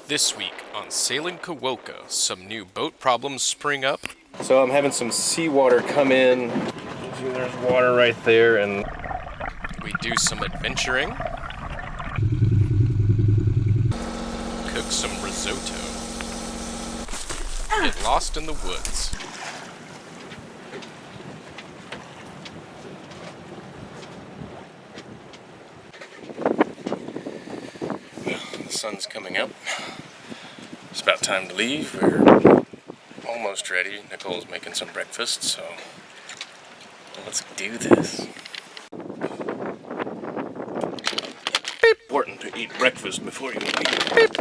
This week on Sailing Kawoka, some new boat problems spring up. So I'm having some seawater come in. There's water right there, and we do some adventuring. Cook some risotto. Get lost in the woods. The sun's coming up. It's about time to leave. We're almost ready. Nicole's making some breakfast, so let's do this. Beep. Important to eat breakfast before you leave. Beep.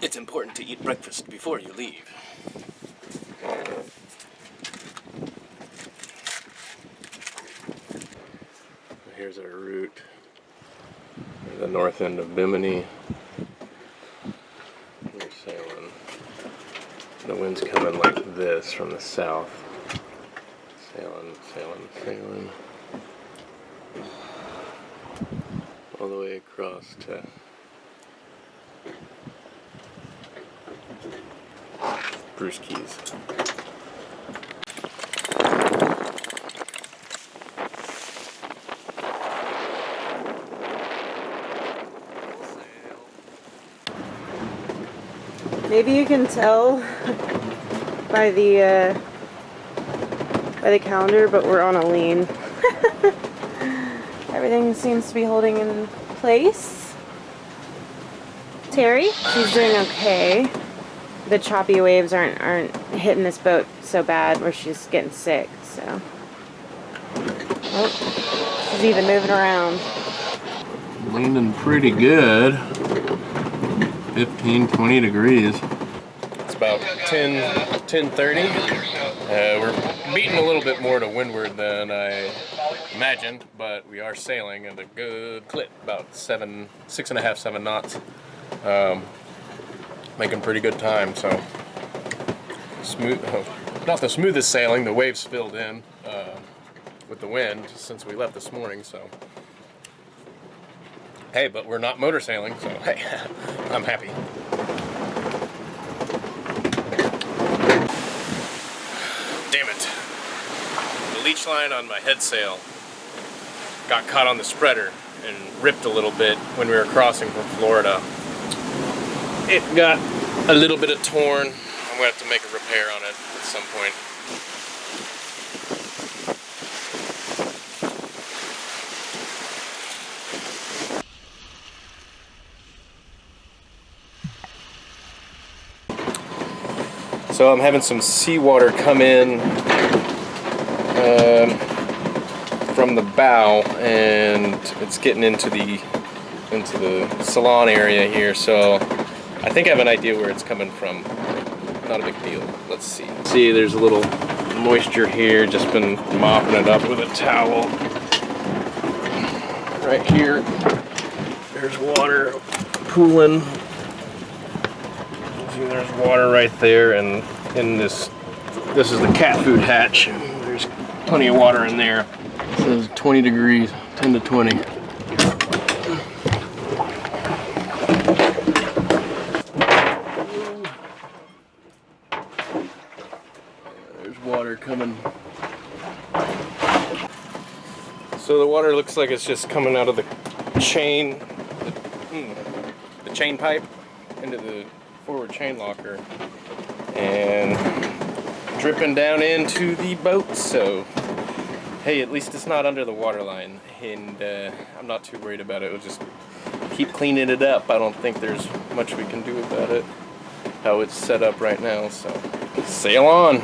It's important to eat breakfast before you leave. Here's our route. The north end of Bimini. We're sailing. The wind's coming like this from the south. Sailing, sailing, sailing. All the way across to Bruce Keys. Maybe you can tell by the calendar, but we're on a lean. Everything seems to be holding in place. Terry, she's doing okay. The choppy waves aren't hitting this boat so bad where she's getting sick. So, oh, she's even moving around. Leaning pretty good. 15-20 degrees. It's about 10:30. We're beating a little bit more to windward than I imagined, but we are sailing at a good clip, about 6.5, 7 knots. Making pretty good time, so smooth. Not the smoothest sailing. The waves filled in with the wind since we left this morning, so. Hey, but we're not motor sailing, so hey, I'm happy. Damn it. The leech line on my head sail got caught on the spreader and ripped a little bit when we were crossing from Florida. It got a little bit of torn. I'm gonna have to make a repair on it at some point. So I'm having some seawater come in from the bow, and it's getting into the salon area here. So I think I have an idea where it's coming from. Not a big deal. Let's see. See, there's a little moisture here. Just been mopping it up with a towel. Right here, there's water pooling. There's water right there, and in this is the cat food hatch. There's plenty of water in there. It says 20 degrees, 10 to 20. There's water coming. So the water looks like it's just coming out of the chain, the chain pipe into the forward chain locker and dripping down into the boat. So hey, at least it's not under the water line, and I'm not too worried about it. We'll just keep cleaning it up. I don't think there's much we can do about it, how it's set up right now. So sail on.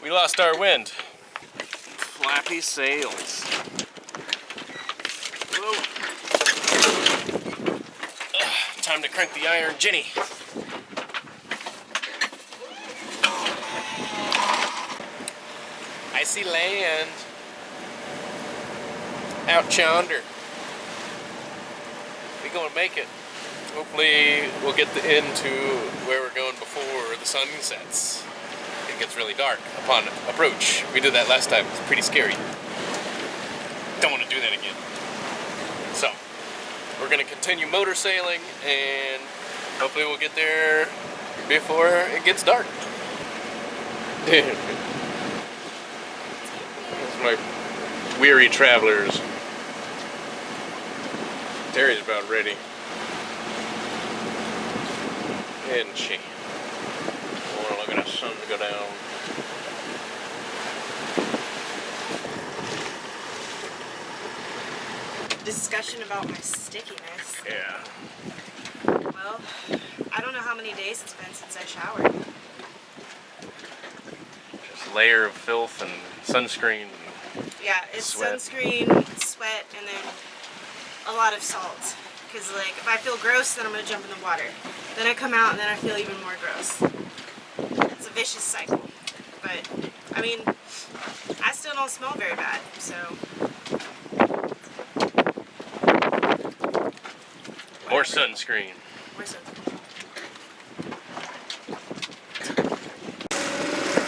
We lost our wind. Flappy sails. Whoa. Time to crank the iron Jenny. I see land. Out yonder. We gonna make it. hopefully we'll get into where we're going before the sun sets. It gets really dark upon approach. We did that last time. It's pretty scary. Don't want to do that again. So, we're going to continue motor sailing, and hopefully we'll get there before it gets dark. That's my weary travelers. Terry's about ready. Isn't she? Oh, look at the sun go down. Discussion about my stickiness. Yeah. Well, I don't know how many days it's been since I showered. Just a layer of filth and sunscreen. Yeah, it's Sweat. sunscreen, sweat, and then a lot of salt. Because, like, if I feel gross, then I'm going to jump in the water. Then I come out, and then I feel even more gross. It's a vicious cycle. But, I mean, I still don't smell very bad, so... More sunscreen. More sunscreen.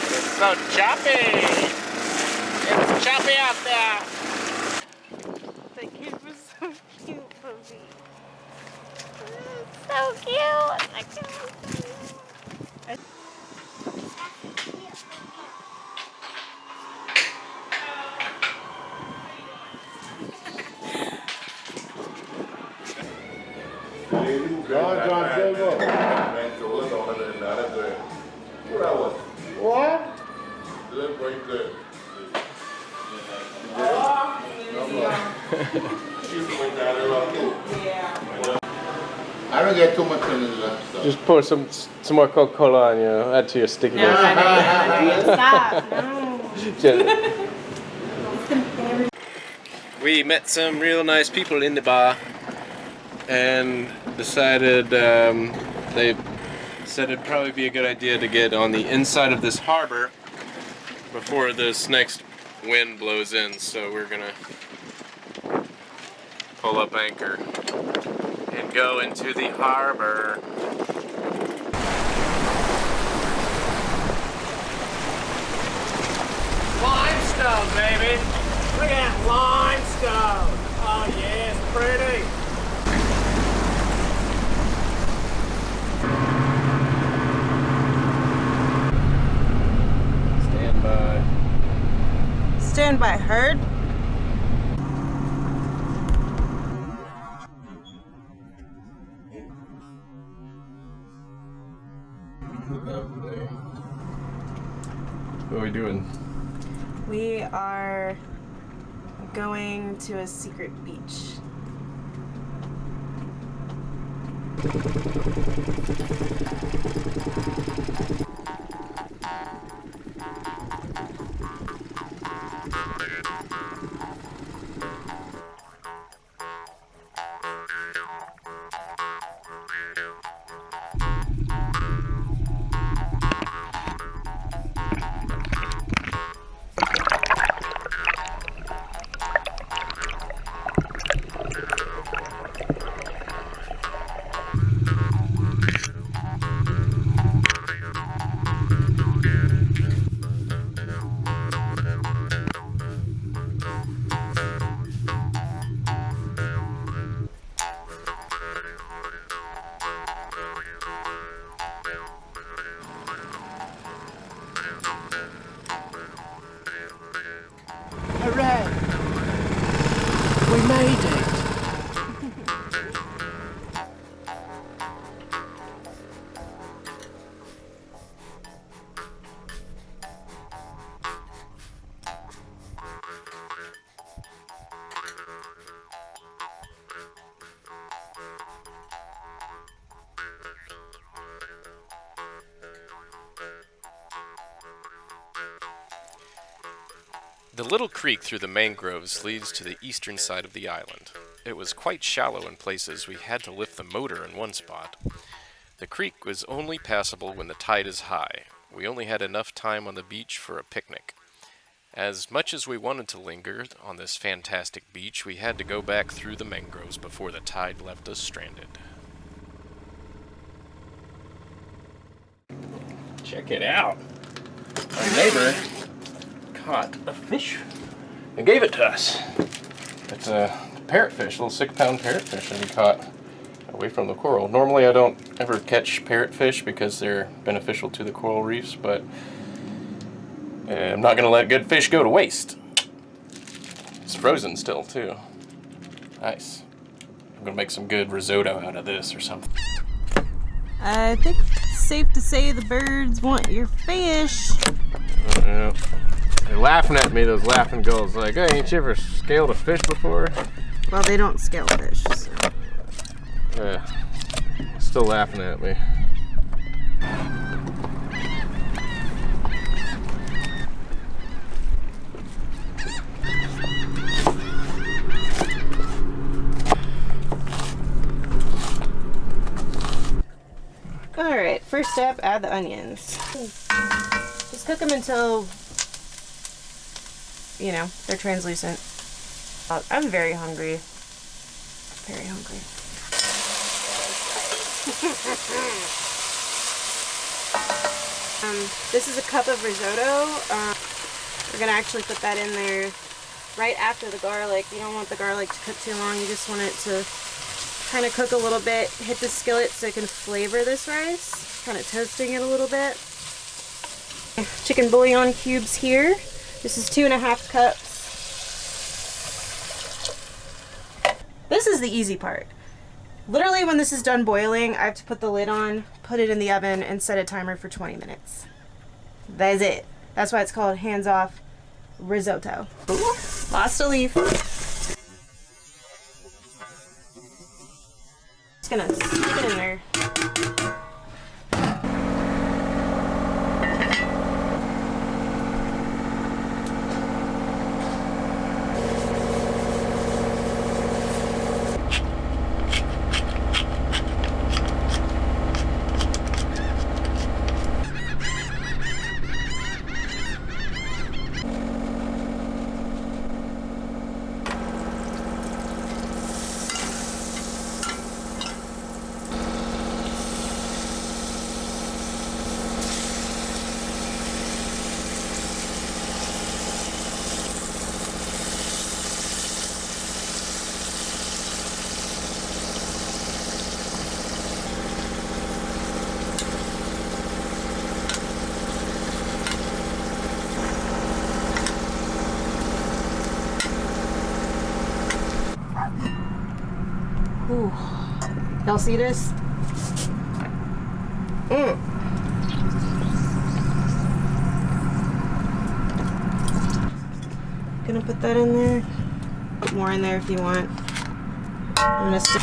It's so choppy! It's choppy out there! The kid was so cute, Puppy. So cute! I can't. What? I don't get too much on this stuff. Just pour some more Coca-Cola on, you know, add to your stickiness. Stop! No. We met some real nice people in the bar and decided they said it'd probably be a good idea to get on the inside of this harbor before this next wind blows in, so we're gonna pull up anchor and go into the harbor. Limestone, baby! Look at that limestone! Oh yeah, it's pretty! Stand by. Stand by, heard? What are we doing? We are going to a secret beach. Hooray! We made it! The little creek through the mangroves leads to the eastern side of the island. It was quite shallow in places. We had to lift the motor in one spot. The creek was only passable when the tide is high. We only had enough time on the beach for a picnic. As much as we wanted to linger on this fantastic beach, we had to go back through the mangroves before the tide left us stranded. Check it out. Our neighbor caught a fish and gave it to us. It's a parrotfish, a little 6-pound parrotfish that he caught away from the coral. Normally I don't ever catch parrotfish because they're beneficial to the coral reefs, but I'm not going to let good fish go to waste. It's frozen still too. Nice. I'm going to make some good risotto out of this or something. I think it's safe to say the birds want your fish. Yeah. They're laughing at me, those laughing gulls. Like, hey, ain't you ever scaled a fish before? Well, they don't scale fish, so. Yeah. Still laughing at me. Alright, first step, add the onions. Just cook them until, you know, they're translucent. I'm very hungry. Very hungry. This is a cup of risotto. We're gonna actually put that in there right after the garlic. You don't want the garlic to cook too long. You just want it to kind of cook a little bit. Hit the skillet so it can flavor this rice. Kind of toasting it a little bit. Chicken bouillon cubes here. This is 2.5 cups. This is the easy part. Literally when this is done boiling, I have to put the lid on, put it in the oven, and set a timer for 20 minutes. That is it. That's why it's called hands-off risotto. Lost a leaf. Just gonna stick it in there. Ooh. Y'all see this? Gonna put that in there. Put more in there if you want. I'm gonna stick.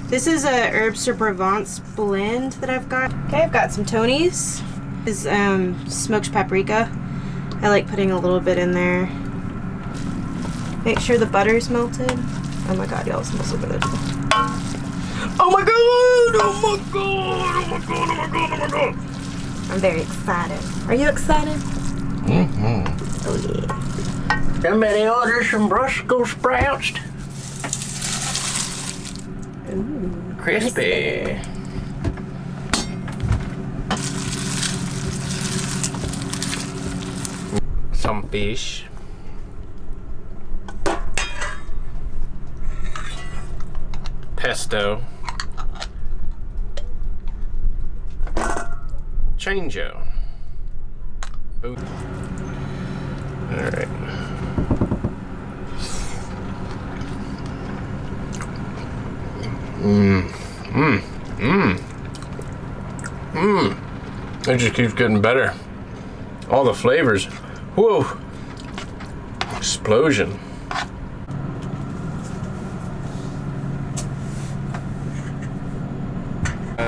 This is a Herbes de Provence blend that I've got. Okay, I've got some Tony's. This is smoked paprika. I like putting a little bit in there. Make sure the butter's melted. Oh my god, y'all, it smells so good. Oh my god! Oh my god! Oh my god! Oh my god! Oh my god! I'm very excited. Are you excited? Mm-hmm. Oh yeah. Somebody order some Brussels sprouts. Ooh, Crispy. Some fish. Pesto. Changeo. All right. It just keeps getting better. All the flavors. Whoa. Explosion.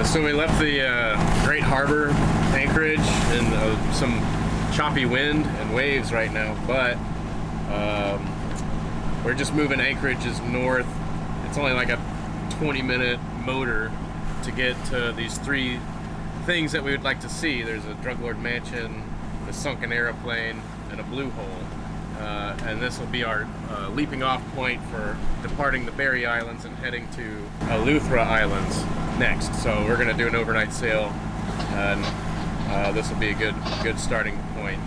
So we left the Great Harbor anchorage in some choppy wind and waves right now, but we're just moving anchorages north. It's only like a 20-minute motor to get to these 3 things that we would like to see. There's a drug lord mansion, a sunken airplane, and a blue hole. and this will be our leaping off point for departing the Berry Islands and heading to Eleuthera Islands next. So we're going to do an overnight sail, and this will be a good starting point.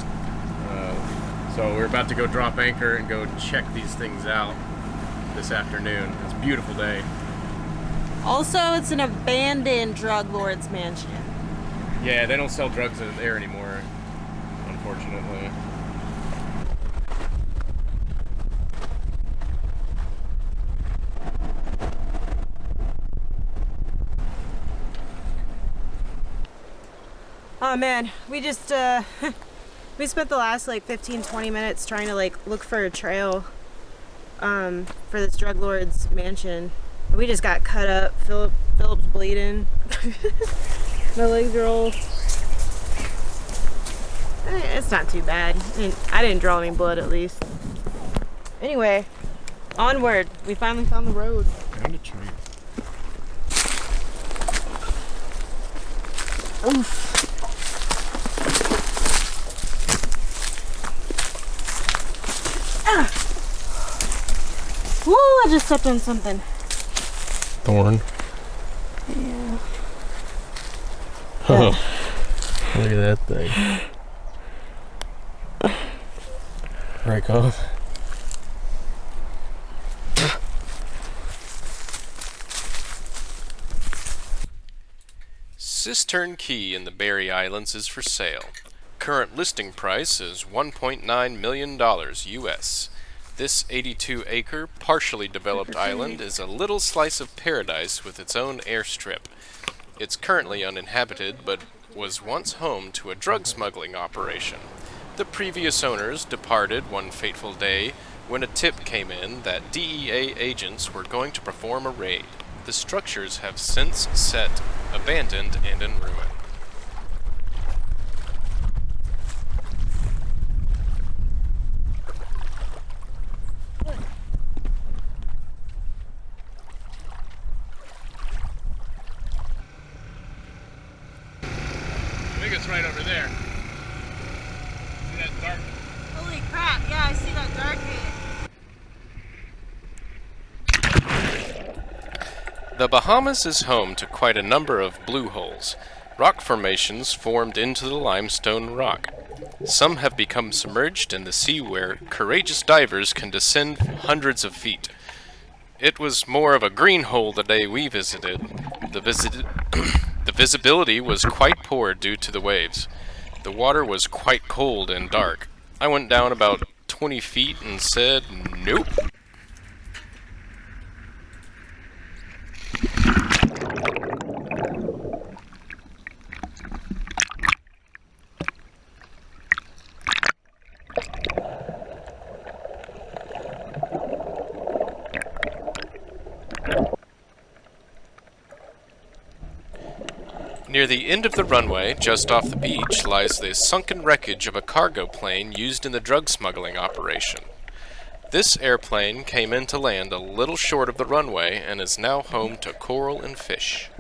So we're about to go drop anchor and go check these things out this afternoon. It's a beautiful day. Also, it's an abandoned drug lord's mansion. Yeah, they don't sell drugs in there anymore, unfortunately. Oh man, we just we spent the last like 15-20 minutes trying to like look for a trail for this drug lord's mansion. We just got cut up. Philip's bleeding. My legs are all... It's not too bad. I didn't draw any blood at least. Anyway, onward. We finally found the road. Found a tree. Oof. Ah. Woo, I just stepped on something. Thorn. Yeah. Oh, look at that thing. Break off. Cistern Key in the Berry Islands is for sale. Current listing price is $1.9 million US. This 82-acre, partially developed island is a little slice of paradise with its own airstrip. It's currently uninhabited, but was once home to a drug smuggling operation. The previous owners departed one fateful day when a tip came in that DEA agents were going to perform a raid. The structures have since set abandoned and in ruin. I think it's right over there. See that dark? Holy crap, yeah, I see that dark bit. The Bahamas is home to quite a number of blue holes, rock formations formed into the limestone rock. Some have become submerged in the sea where courageous divers can descend hundreds of feet. It was more of a green hole the day we visited. The visibility was quite poor due to the waves. The water was quite cold and dark. I went down about 20 feet and said, nope. Near the end of the runway, just off the beach, lies the sunken wreckage of a cargo plane used in the drug smuggling operation. This airplane came in to land a little short of the runway and is now home to coral and fish.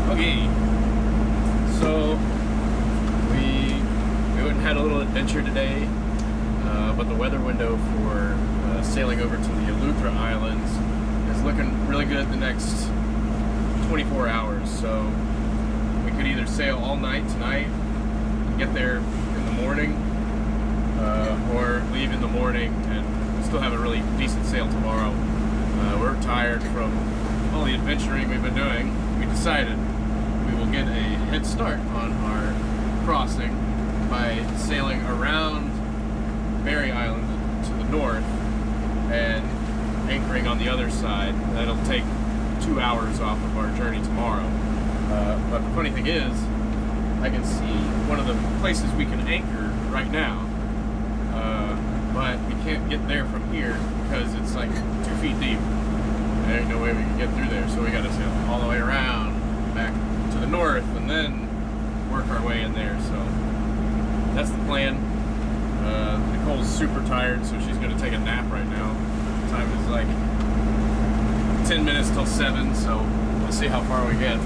Okay, so we went and had a little adventure today, but the weather window for sailing over to the Eleuthera Islands is looking really good the next 24 hours. So we could either sail all night tonight, get there in the morning, or leave in the morning and still have a really decent sail tomorrow. We're tired from all the adventuring we've been doing. We decided we will get a head start on our crossing by sailing around Berry Island to the north and anchoring on the other side. That'll take 2 hours off of our journey tomorrow. But the funny thing is, I can see one of the places we can anchor right now, but we can't get there from here because it's like 2 feet deep. there ain't no way we can get through there. So we got to sail all the way around back to the north and then work our way in there. So that's the plan. Nicole's super tired, so she's gonna take a nap right now. The time is like 10 minutes till 7, so we'll see how far we get.